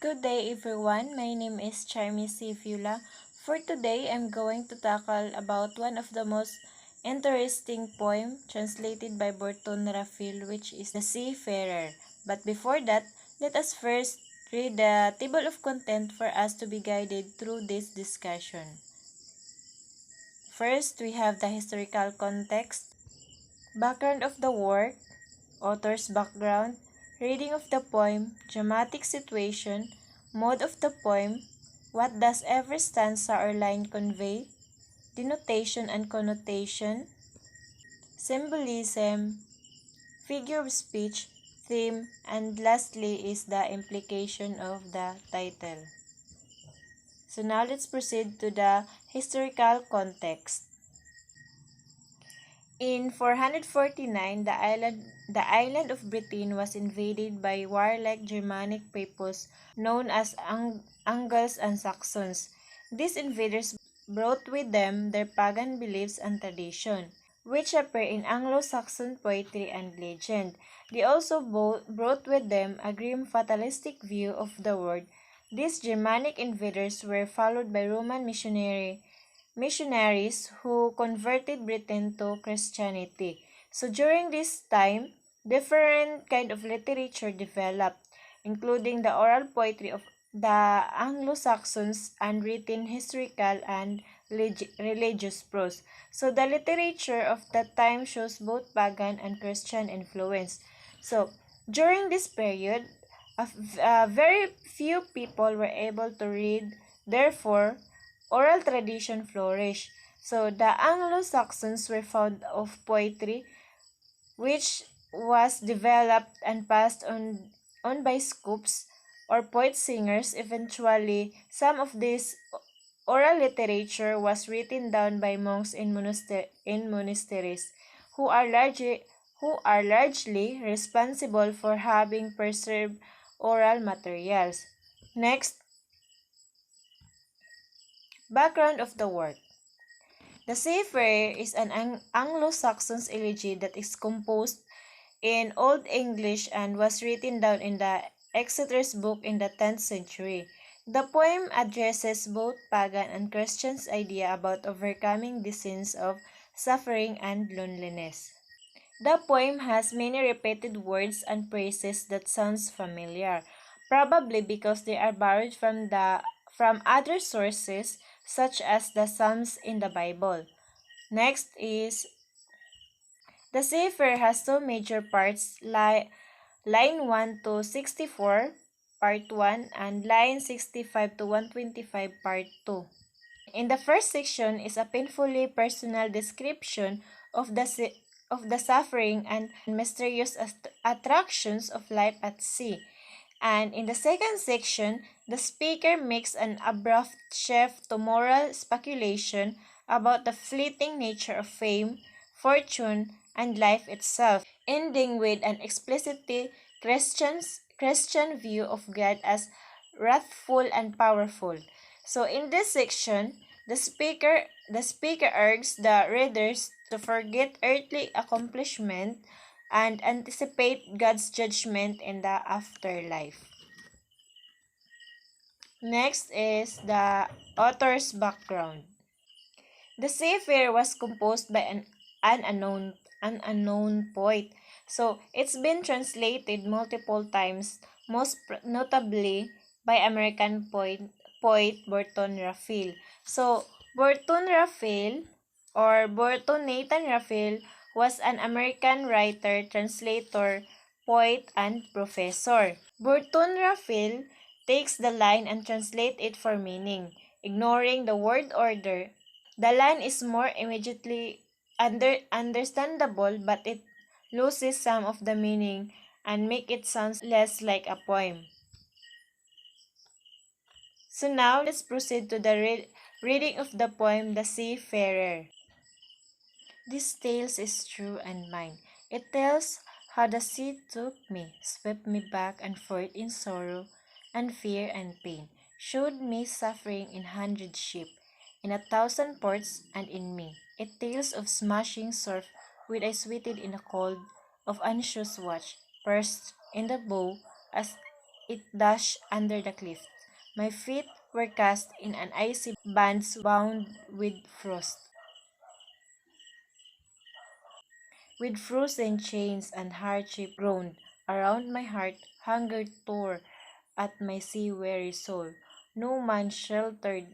Good day everyone, my name is Chari Mie Viola. For today, I'm going to tackle about one of the most interesting poem translated by Burton Raphael, which is The Seafarer. But before that, let us first read the table of content for us to be guided through this discussion. First, we have the historical context, background of the work, author's background, reading of the poem, dramatic situation, mode of the poem, what does every stanza or line convey, denotation and connotation, symbolism, figure of speech, theme, and lastly is the implication of the title. So now let's proceed to the historical context. In 449, the island of Britain was invaded by warlike Germanic peoples known as Angles and Saxons. These invaders brought with them their pagan beliefs and tradition, which appear in Anglo-Saxon poetry and legend. They also brought with them a grim fatalistic view of the world. These Germanic invaders were followed by Roman missionaries who converted Britain to Christianity. So during this time, different kind of literature developed, including the oral poetry of the Anglo-Saxons and written historical and religious prose. So the literature of that time shows both pagan and Christian influence. So during this period, very few people were able to read. Therefore, oral tradition flourished. So the Anglo-Saxons were fond of poetry, which was developed and passed on by scopes or poet singers. Eventually, some of this oral literature was written down by monks in monasteries, who are largely responsible for having preserved oral materials. Next, background of the work. The Seafarer is an Anglo-Saxon elegy that is composed in Old English and was written down in the Exeter's book in the 10th century. The poem addresses both pagan and Christians' idea about overcoming the sins of suffering and loneliness. The poem has many repeated words and phrases that sounds familiar, probably because they are borrowed from other sources such as the Psalms in the Bible. Next is the Seafarer has two major parts, line 1 to 64, part 1, and line 65 to 125, part 2. In the first section is a painfully personal description of the suffering and mysterious attractions of life at sea. And in the second section, the speaker makes an abrupt shift to moral speculation about the fleeting nature of fame, fortune, and life itself, ending with an explicitly Christian view of God as wrathful and powerful. So in this section, the speaker urges the readers to forget earthly accomplishment and anticipate God's judgment in the afterlife. Next is the author's background. The Seafarer was composed by an unknown poet. So it's been translated multiple times, most notably by American poet Burton Raphael. So Burton Raphael or Burton Nathan Raphael was an American writer, translator, poet, and professor. Burton Raphael takes the line and translates it for meaning, ignoring the word order. The line is more immediately understandable, but it loses some of the meaning and make it sound less like a poem. So now let's proceed to the reading of the poem The Seafarer. This tale is true and mine. It tells how the sea took me, swept me back and forth in sorrow and fear and pain, showed me suffering in 100 ships, in 1,000 ports, and in me. It tales of smashing surf with I sweated in the cold, of anxious watch, perched in the bow, as it dashed under the cliff. My feet were cast in an icy bands bound with frozen chains, and hardship groaned around my heart. Hunger tore at my sea-weary soul. No man sheltered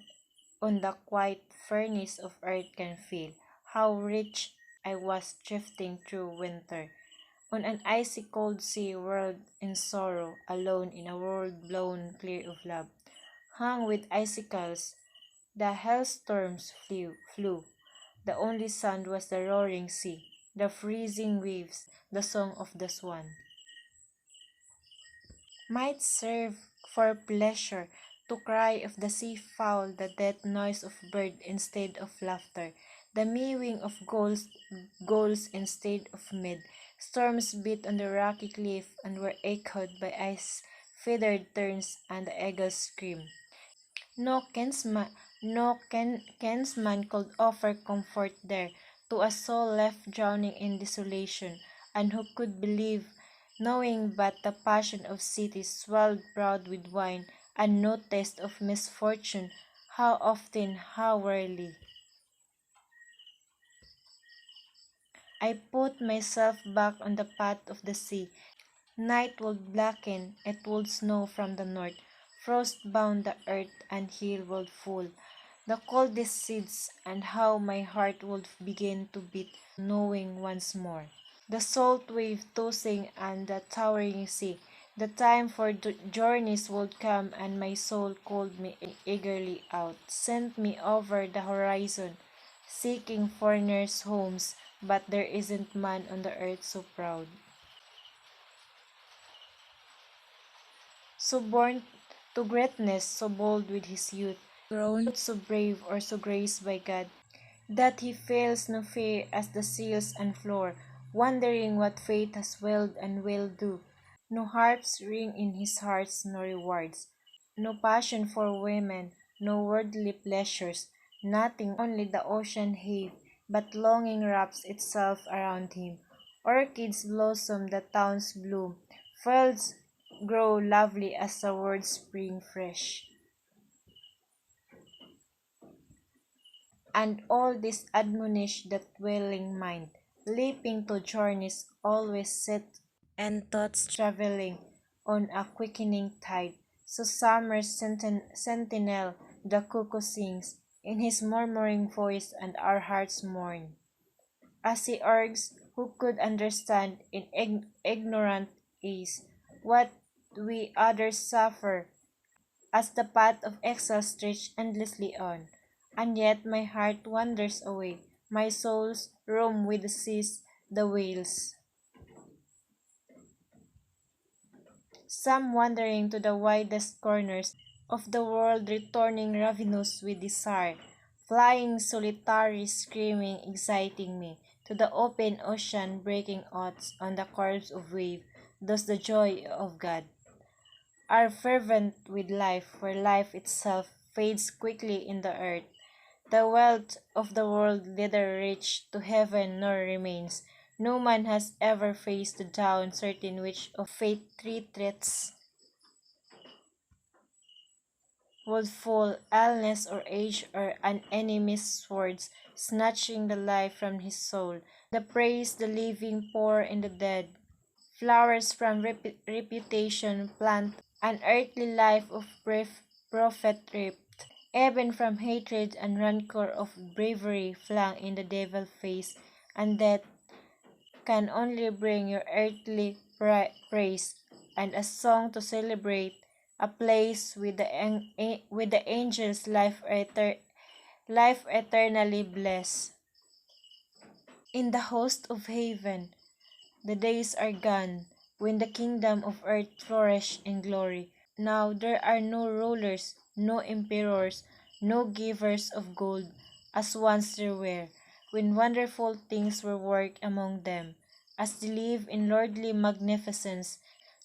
on the quiet furnace of earth can feel how rich I was drifting through winter on an icy cold sea, whirled in sorrow, alone in a world blown clear of love. Hung with icicles, the hailstorms flew. The only sound was the roaring sea, the freezing waves, the song of the swan. Might serve for pleasure to cry of the sea fowl, the death noise of bird instead of laughter, the mewing of gulls instead of mid. Storms beat on the rocky cliff and were echoed by ice feathered terns and the eagle's scream. No kinsman could offer comfort there to a soul left drowning in desolation, and who could believe, knowing but the passion of cities swelled proud with wine, and no taste of misfortune, how often, how rarely. I put myself back on the path of the sea. Night would blacken, it would snow from the north, frost bound the earth, and hill would fall. The coldest seeds, and how my heart would begin to beat, knowing once more. The salt wave tossing and the towering sea. The time for journeys would come, and my soul called me eagerly out, sent me over the horizon, seeking foreigners' homes, but there isn't man on the earth so proud. So born to greatness, so bold with his youth, grown so brave or so graced by God, that he feels no fear as the seals unfloor, wondering what fate has willed and will do. No harps ring in his heart, no rewards, no passion for women, no worldly pleasures, nothing, only the ocean heave, but longing wraps itself around him. Orchids blossom, the towns bloom, fields grow lovely as the world spring fresh. And all this admonish the dwelling mind, leaping to journeys always set, and thoughts traveling on a quickening tide. So summer's sentinel, the cuckoo sings in his murmuring voice, and our hearts mourn. As he urges, who could understand in ignorant ease what we others suffer, as the path of exile stretched endlessly on. And yet my heart wanders away, my soul's roam with the seas, the whales. Some wandering to the widest corners of the world, returning ravenous with desire, flying solitary, screaming, exciting me, to the open ocean, breaking odds on the curves of wave, thus the joy of God. Are fervent with life, where life itself fades quickly in the earth. The wealth of the world neither reached to heaven nor remains. No man has ever faced the down certain which of fate three threats would fall, illness or age or an enemy's swords, snatching the life from his soul. The praise the living pour in the dead. Flowers from reputation plant, an earthly life of prophet ripped, even from hatred and rancor of bravery flung in the devil face, and death can only bring your earthly praise, and a song to celebrate, a place with with the angels, life eternally blessed. In the host of heaven, the days are gone when the kingdom of earth flourished in glory. Now there are no rulers, no emperors, no givers of gold, as once there were, when wonderful things were worked among them. As they live in lordly magnificence,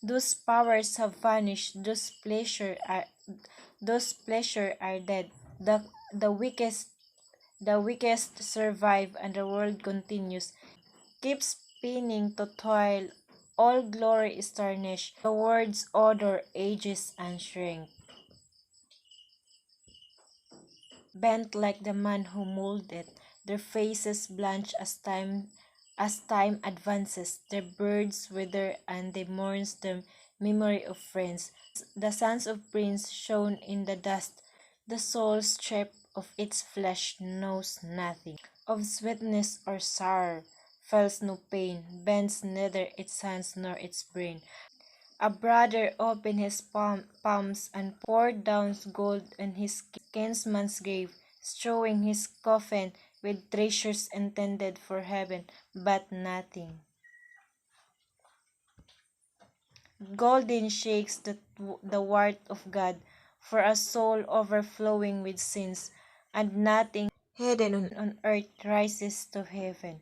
those powers have vanished, those pleasure are dead. The the weakest the weakest survive, and the world continues, keeps spinning to toil all glory is tarnished, the word's odor ages and shrink. Bent like the man who molded it, their faces blanch as time advances, their birds wither and they mourns the memory of friends. The sons of prince shone in the dust, the soul stripped of its flesh knows nothing. Of sweetness or sour, feels no pain, bends neither its hands nor its brain. A brother opened his palms and poured down gold on his kinsman's grave, strewing his coffin with treasures intended for heaven, but nothing. Golden shakes the word of God for a soul overflowing with sins, and nothing hidden on earth rises to heaven.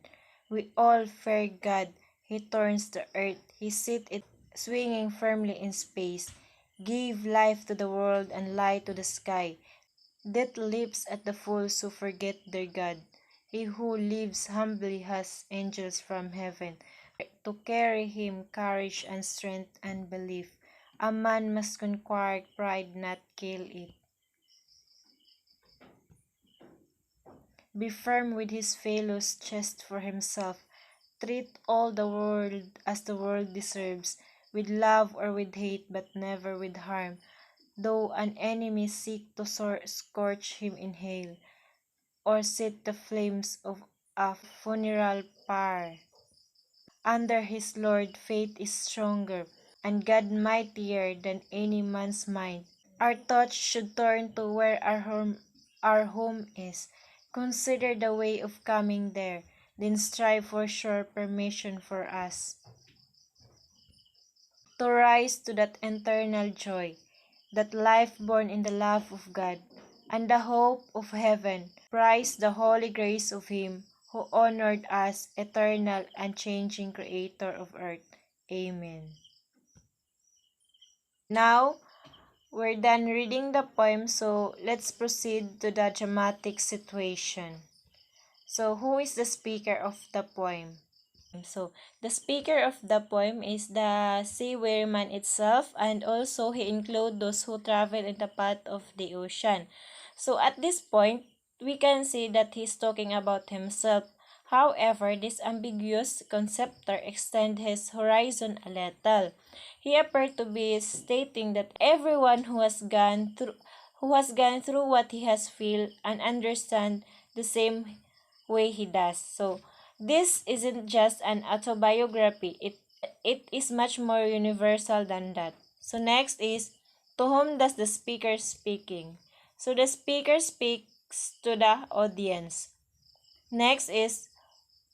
We all fear God. He turns the earth, He sits it swinging firmly in space. Give life to the world and light to the sky. Death leaps at the fools who forget their God. He who lives humbly has angels from heaven to carry him courage and strength and belief. A man must conquer pride, not kill it. Be firm with his fellows, chest for himself. Treat all the world as the world deserves, with love or with hate, but never with harm. Though an enemy seek to scorch him in hell, or set the flames of a funeral pyre. Under his Lord faith is stronger, and God mightier than any man's mind. Our thoughts should turn to where our home is. Consider the way of coming there, then strive for sure permission for us to rise to that eternal joy, that life born in the love of God, and the hope of heaven. Praise the holy grace of Him who honored us, eternal, unchanging Creator of earth. Amen. Now, we're done reading the poem, so let's proceed to the dramatic situation. So, who is the speaker of the poem? So, the speaker of the poem is the seafarer itself, and also he includes those who travel in the path of the ocean. So, at this point, we can see that he's talking about himself. However, this ambiguous conceptor extends his horizon a little. He appeared to be stating that everyone who has gone through what he has feel and understand the same way he does. So, this isn't just an autobiography, it is much more universal than that. So next is, to whom does the speaker speaking? So the speaker speaks to the audience. Next is,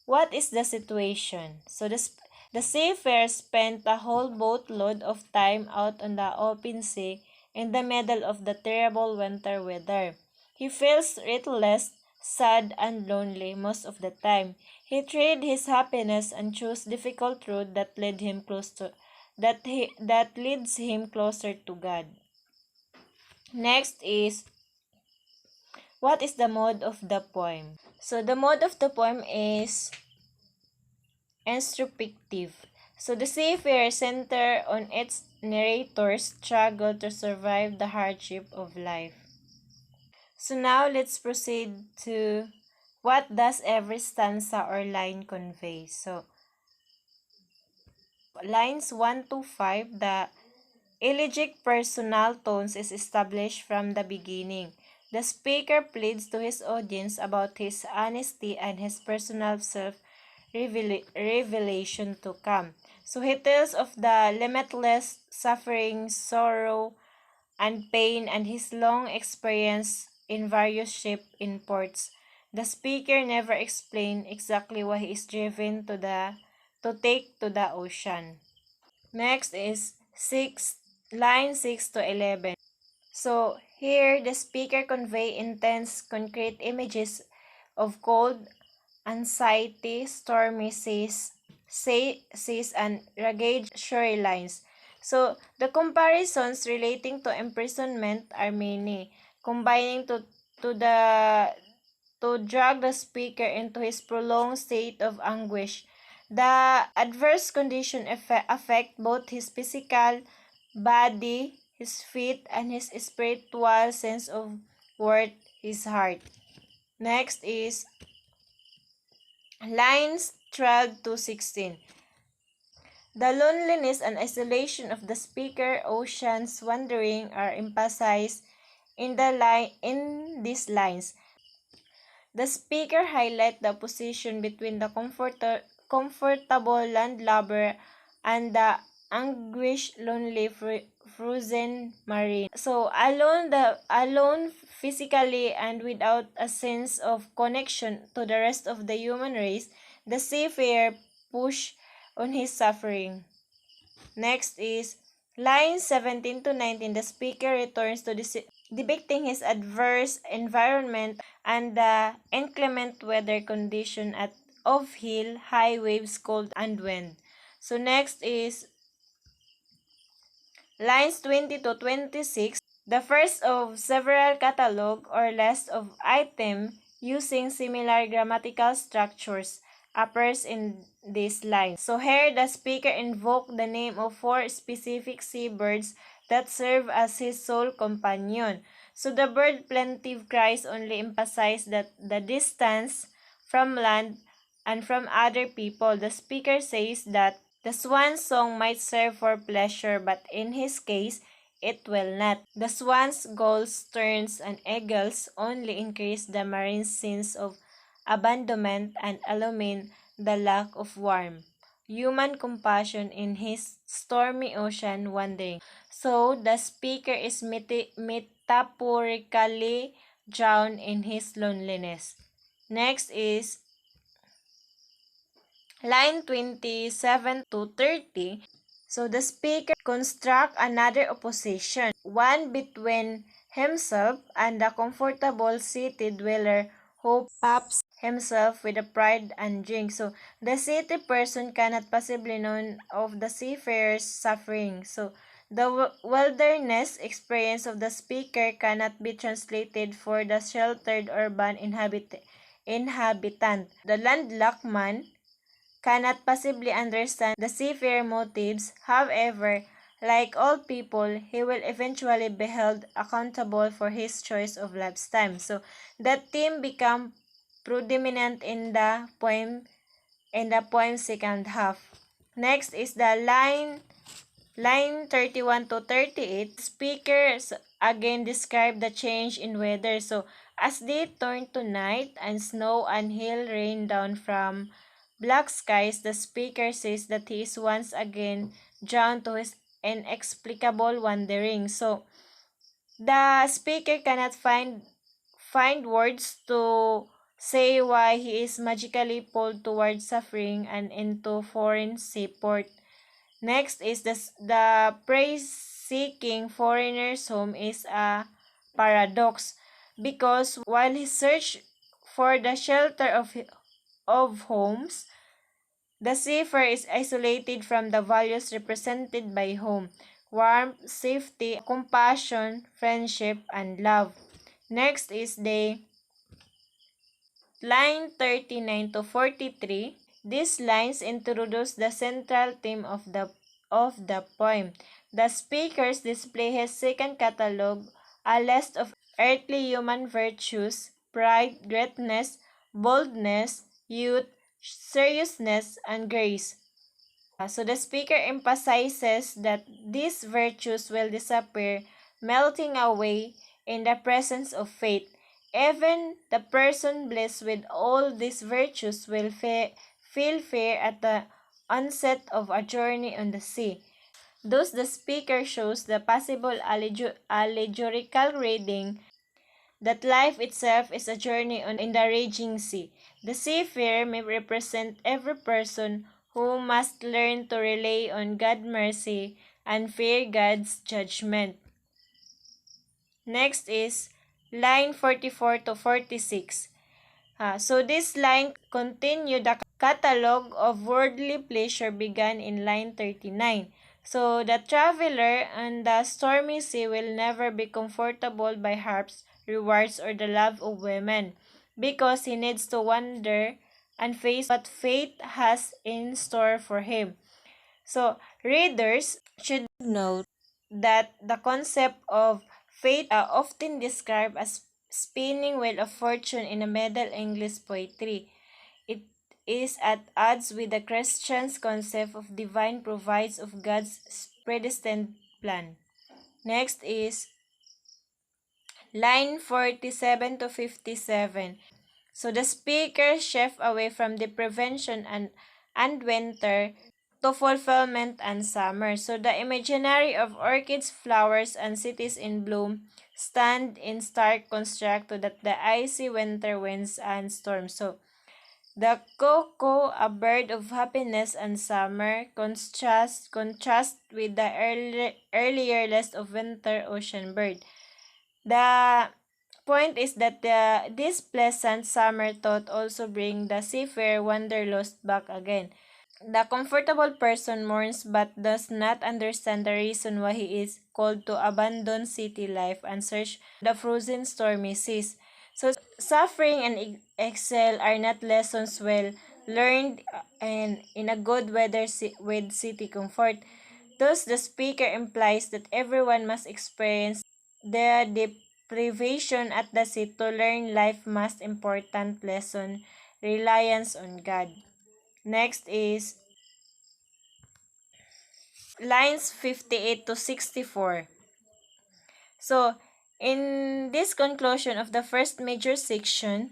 what is the situation? So the seafarer spent a whole boatload of time out on the open sea in the middle of the terrible winter weather. He feels restless, sad, and lonely most of the time. He traded his happiness and chose difficult road that leads him closer to God. Next is, what is the mode of the poem? So the mode of the poem is introspective. So the seafarer center on its narrator's struggle to survive the hardship of life. So now let's proceed to, what does every stanza or line convey? So lines 1 to 5, the elegiac personal tones is established from the beginning. The speaker pleads to his audience about his honesty and his personal self-revelation to come. So he tells of the limitless suffering, sorrow, and pain and his long experience in various ship in ports. The speaker never explained exactly why he is driven to take to the ocean. Next is line 6 to 11. So here the speaker convey intense concrete images of cold, anxiety, stormy seas and rugged shorelines. So the comparisons relating to imprisonment are many, combining to the to drag the speaker into his prolonged state of anguish. The adverse condition affect both his physical body, his feet, and his spiritual sense of worth, his heart. Next is lines 12 to 16. The loneliness and isolation of the speaker ocean's wandering are emphasized in these lines. The speaker highlights the opposition between the comfortable landlubber and the anguished, lonely, frozen marine. So alone physically and without a sense of connection to the rest of the human race, the seafarer push on his suffering. Next is lines 17 to 19. The speaker returns to depicting his adverse environment and the inclement weather condition of hill, high waves, cold, and wind. So next is lines 20 to 26. The first of several catalog or list of items using similar grammatical structures appears in this line. So here the speaker invoked the name of 4 specific seabirds that serve as his sole companion. So the bird plaintive cries only emphasize that the distance from land and from other people. The speaker says that the swan's song might serve for pleasure, but in his case, it will not. The swan's gulls, terns, and eagles only increase the marine's sense of abandonment and illumine the lack of warmth, human compassion in his stormy ocean wandering. So, the speaker is metaphorically drowned in his loneliness. Next is line 27 to 30. So the speaker construct another opposition, one between himself and the comfortable city dweller who puffs himself with the pride and drink. So the city person cannot possibly know of the seafarer's suffering. So the wilderness experience of the speaker cannot be translated for the sheltered urban inhabitant. The landlocked man cannot possibly understand the seafarer motives. However, like all people, he will eventually be held accountable for his choice of lifestyle. So that theme become predominant in the poem's second half. Next is the line 31 to 38. Speakers again describe the change in weather. So as day turned to night and snow and hail rain down from black skies, the speaker says that he is once again drowned to his inexplicable wandering. So the speaker cannot find words to say why he is magically pulled towards suffering and into foreign seaport. Next is the praise-seeking foreigner's home is a paradox because while he searched for the shelter of homes, the seafarer is isolated from the values represented by home: warmth, safety, compassion, friendship, and love. Next is the line 39 to 43. These lines introduce the central theme of the poem. The speakers display his second catalog, a list of earthly human virtues: pride, greatness, boldness, youth, seriousness, and grace. So the speaker emphasizes that these virtues will disappear, melting away in the presence of faith. Even the person blessed with all these virtues will feel fear at the onset of a journey on the sea. Thus, the speaker shows the possible allegorical reading that life itself is a journey in the raging sea. The seafarer may represent every person who must learn to rely on God's mercy and fear God's judgment. Next is line 44 to 46. So this line continue the catalog of worldly pleasure began in line 39. So the traveler on the stormy sea will never be comfortable by harps, rewards, or the love of women, because he needs to wander and face what fate has in store for him. So, readers should note that the concept of fate often described as spinning wheel of fortune in a Middle English poetry. It is at odds with the Christian's concept of divine provides of God's predestined plan. Next is line 47 to 57. So the speaker shift away from the prevention and winter to fulfillment and summer. So the imaginary of orchids, flowers, and cities in bloom stand in stark contrast to that the icy winter winds and storms. So the cuckoo, a bird of happiness and summer, contrast with the earlier list of winter ocean bird. The point is that this pleasant summer thought also bring the seafarer wanderlust back again. The comfortable person mourns but does not understand the reason why he is called to abandon city life and search the frozen stormy seas. So suffering and exile are not lessons well learned and in a good weather with city comfort. Thus, the speaker implies that everyone must experience the deprivation at the sea to learn life's most important lesson, reliance on God. Next is lines 58 to 64. So, in this conclusion of the first major section,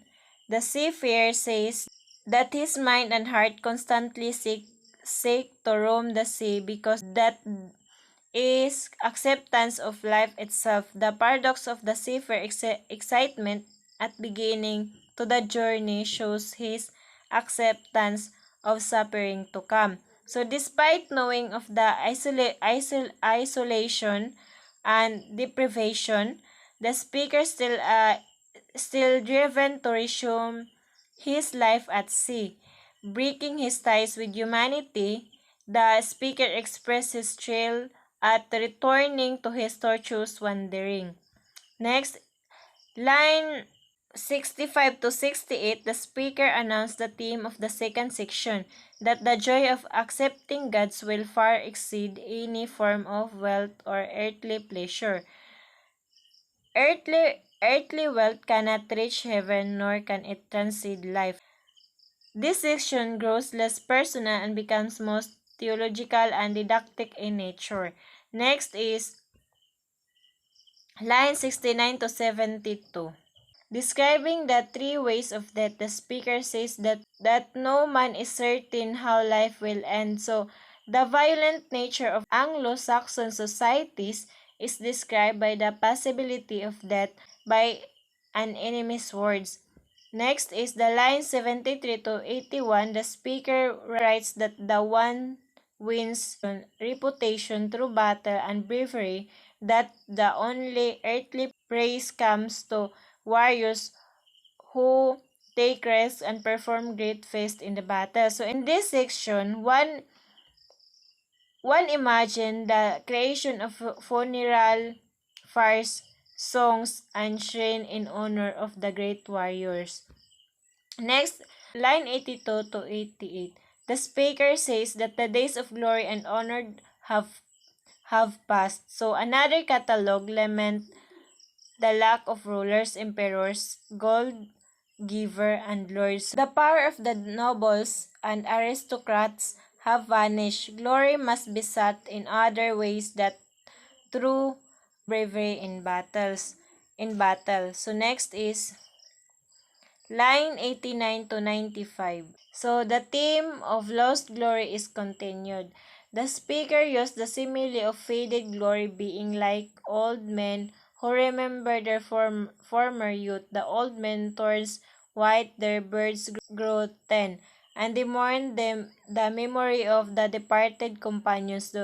the seafarer says that his mind and heart constantly seek to roam the sea because that is acceptance of life itself. The paradox of the seafarer excitement at beginning to the journey shows his acceptance of suffering to come. So despite knowing of the isolation and deprivation, the speaker still driven to resume his life at sea. Breaking his ties with humanity, the speaker expressed his thrill at returning to his tortuous wandering. Next, line 65 to 68, the speaker announced the theme of the second section, that the joy of accepting God's will far exceed any form of wealth or earthly pleasure. Earthly wealth cannot reach heaven, nor can it transcend life. This section grows less personal and becomes most theological and didactic in nature. Next is line 69 to 72. Describing the three ways of death, the speaker says that no man is certain how life will end. So, the violent nature of Anglo-Saxon societies is described by the possibility of death by an enemy's words. Next is the line 73 to 81. The speaker writes that the one wins reputation through battle and bravery, that the only earthly praise comes to warriors who take risks and perform great feats in the battle. So in this section, one imagine the creation of funeral fires, songs, and shrine in honor of the great warriors. Next, line 82 to 88. The speaker says that the days of glory and honor have passed. So another catalog lament the lack of rulers, emperors, gold giver, and lords. The power of the nobles and aristocrats have vanished. Glory must be sought in other ways that through bravery in battles. In battle. So next is line 89 to 95. So the theme of lost glory is continued. The speaker used the simile of faded glory being like old men who remember their former youth. The old men turns white, their birds grow thin, and they mourn the memory of the departed companions.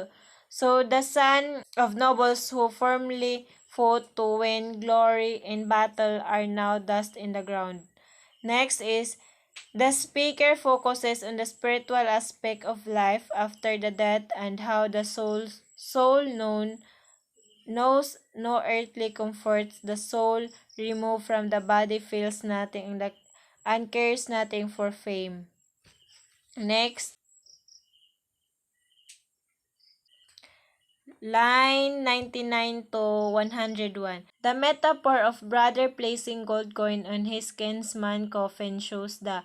So the son of nobles who formerly fought to win glory in battle are now dust in the ground. Next is the speaker focuses on the spiritual aspect of life after the death and how the soul knows no earthly comforts. The soul removed from the body feels nothing and cares nothing for fame. Next, line 99 to 101. The metaphor of brother placing gold coin on his kinsman's coffin shows the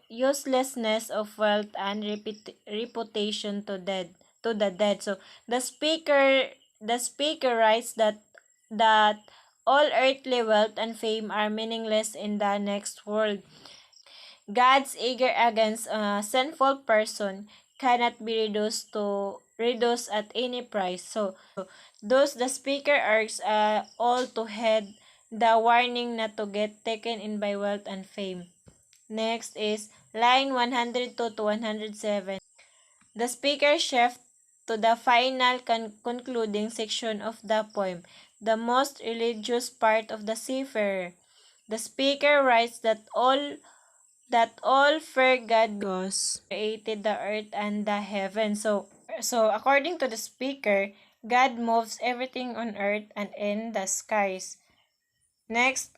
uselessness of wealth and reputation to the dead. So the speaker writes that all earthly wealth and fame are meaningless in the next world. God's anger against a sinful person cannot be reduced at any price. So thus the speaker urges all to heed the warning not to get taken in by wealth and fame. Next is line 102 to 107. The speaker shifts to the final concluding section of the poem, the most religious part of the Seafarer. The speaker writes that all fair God because created the earth and the heaven. So according to the speaker, God moves everything on earth and in the skies. Next,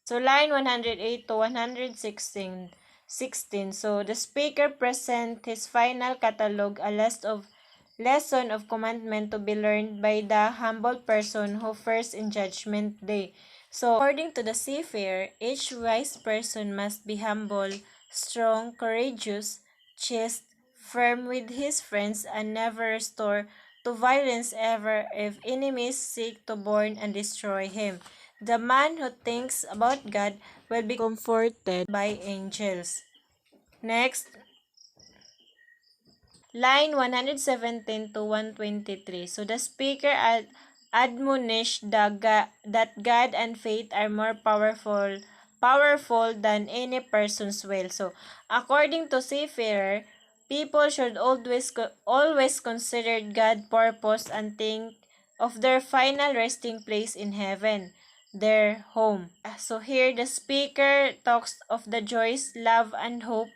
so line 108 to 116. So the speaker presents his final catalog, a list of lesson of commandment to be learned by the humble person who fares in judgment day. So according to the seafarer, each wise person must be humble, strong, courageous, chaste, firm with his friends, and never restore to violence ever if enemies seek to burn and destroy him. The man who thinks about God will be comforted by angels. Next, line 117 to 123. So the speaker admonished that God and faith are more powerful than any person's will. So according to Seafarer, people should always consider God's purpose and think of their final resting place in heaven, their home. So here the speaker talks of the joys, love, and hope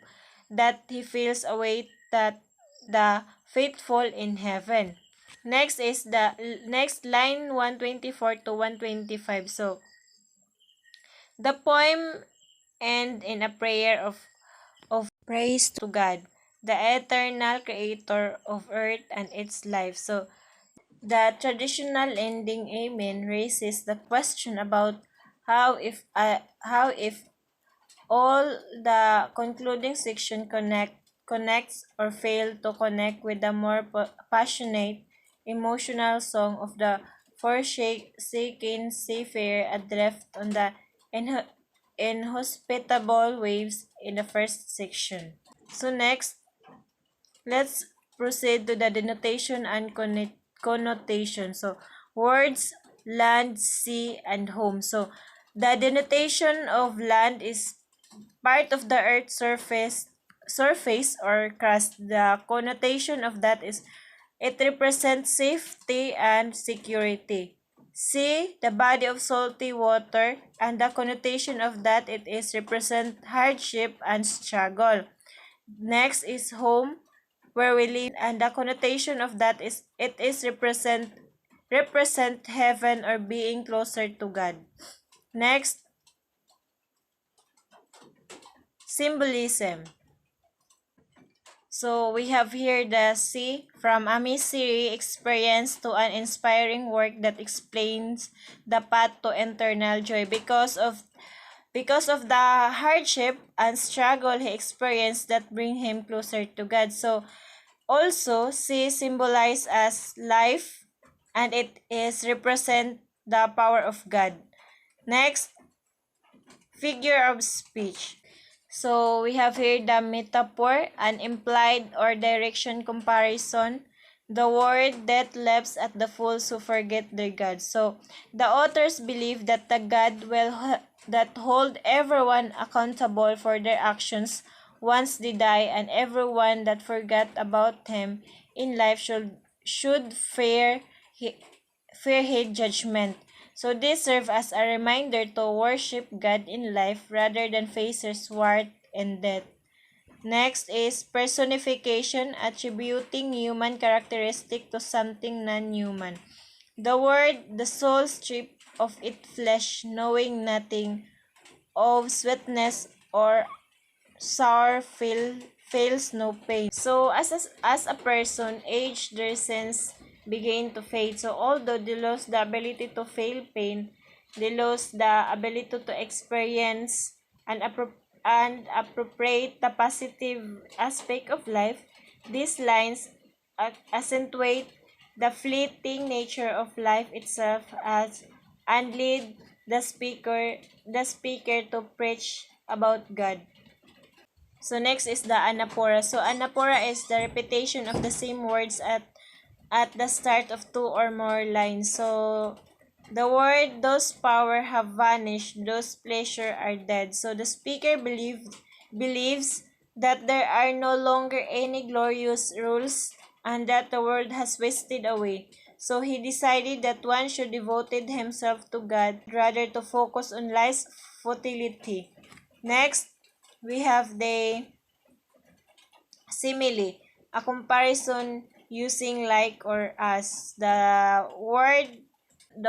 that he feels await that the faithful in heaven. Next is the next line 124 to 125. So the poem ends in a prayer of praise to God, the eternal creator of earth and its life. So the traditional ending amen raises the question about how if all the concluding section connects or fail to connect with the more passionate, emotional song of the forsaken seafarer adrift on the inhospitable waves in the first section. So next, let's proceed to the denotation and connotation. So words, land, sea, and home. So the denotation of land is part of the earth's surface or crust. The connotation of that is it represents safety and security. Sea, the body of salty water, and the connotation of that it is represent hardship and struggle. Next is home, where we live, and the connotation of that is it is represent heaven or being closer to God. Next, symbolism. So we have here the sea, from a misery experience to an inspiring work that explains the path to eternal joy because of the hardship and struggle he experienced that bring him closer to God. So also sea symbolize as life, and it is represent the power of God. Next, figure of speech. So we have here the metaphor, an implied or direction comparison. The word that leaps at the fools who forget their God. So the authors believe that the God will that hold everyone accountable for their actions once they die, and everyone that forgot about him in life should fear his judgment. So this serve as a reminder to worship God in life rather than face his worth and death. Next is personification, attributing human characteristic to something non-human. The soul stripped of its flesh, knowing nothing of sweetness or sour feels no pain. So as a person age, their sense begin to fade. So although they lost the ability to feel pain, they lost the ability to experience and appropriate the positive aspect of life. These lines accentuate the fleeting nature of life itself as and lead the speaker to preach about God. So next is the anaphora. So anaphora is the repetition of the same words at the start of two or more lines. So the word those power have vanished, those pleasure are dead. So the speaker believes that there are no longer any glorious rules and that the world has wasted away. So he decided that one should devote himself to God rather to focus on life's futility. Next, we have the simile, a comparison using like or as. The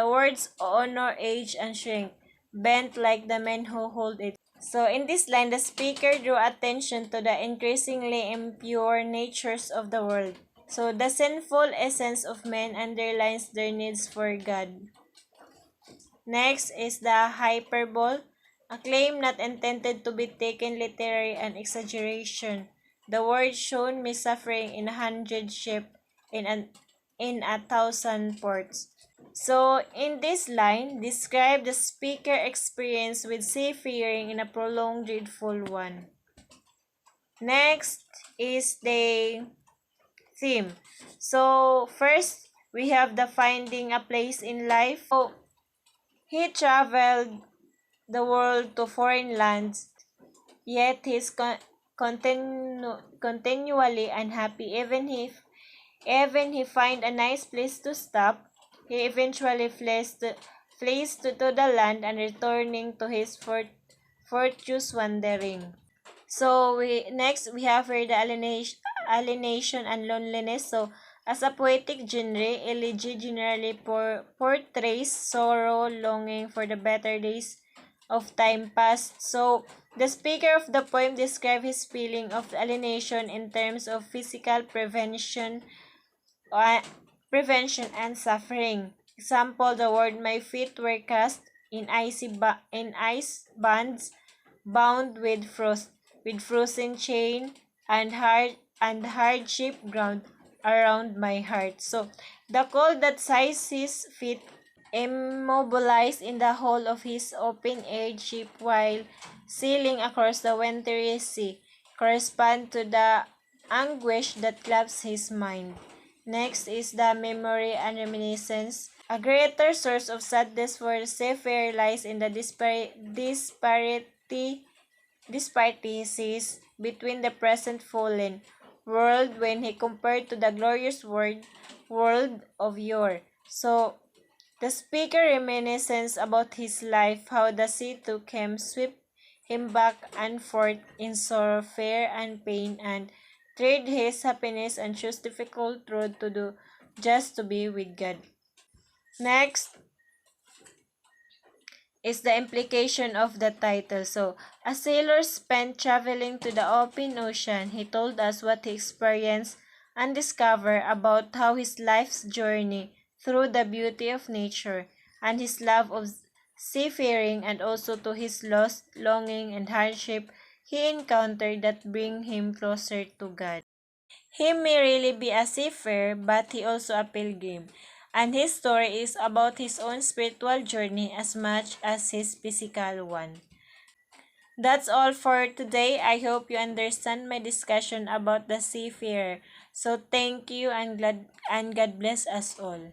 words honor, age, and shrink, bent like the men who hold it. So in this line, the speaker drew attention to the increasingly impure natures of the world. So the sinful essence of men underlines their needs for God. Next is the hyperbole, a claim not intended to be taken literally and exaggeration. The word shown me suffering in 100 ship in 1,000 ports. So in this line, describe the speaker experience with seafaring in a prolonged dreadful one. Next is the theme. So first, we have the finding a place in life. So he traveled the world to foreign lands, yet he's continually unhappy. Even he find a nice place to stop, he eventually flees to the land and returning to his fortunes wandering. So we have here the alienation and loneliness. So as a poetic genre, elegy generally portrays sorrow, longing for the better days of time past. So the speaker of the poem describes his feeling of alienation in terms of physical uh, prevention and suffering. Example, the word my feet were cast in ice bands bound with frozen chain and hardship ground around my heart. So the cold that sized his feet immobilized in the hull of his open air ship while sailing across the wintry sea correspond to the anguish that claps his mind. Next is the memory and reminiscence. A greater source of sadness for the seafarer lies in the disparities between the present fallen world when he compared to the glorious world of yore. So, the speaker reminiscence about his life, how the sea took him, swept him back and forth in sorrow, fear, and pain, and trade his happiness and chose difficult road to do just to be with God. Next is the implication of the title. So, a sailor spent traveling to the open ocean. He told us what he experienced and discovered about how his life's journey through the beauty of nature and his love of seafaring and also to his lost longing and hardship he encountered that bring him closer to God. He may really be a seafarer, but he also a pilgrim, and his story is about his own spiritual journey as much as his physical one. That's all for today. I hope you understand my discussion about the seafarer. So thank you and God bless us all.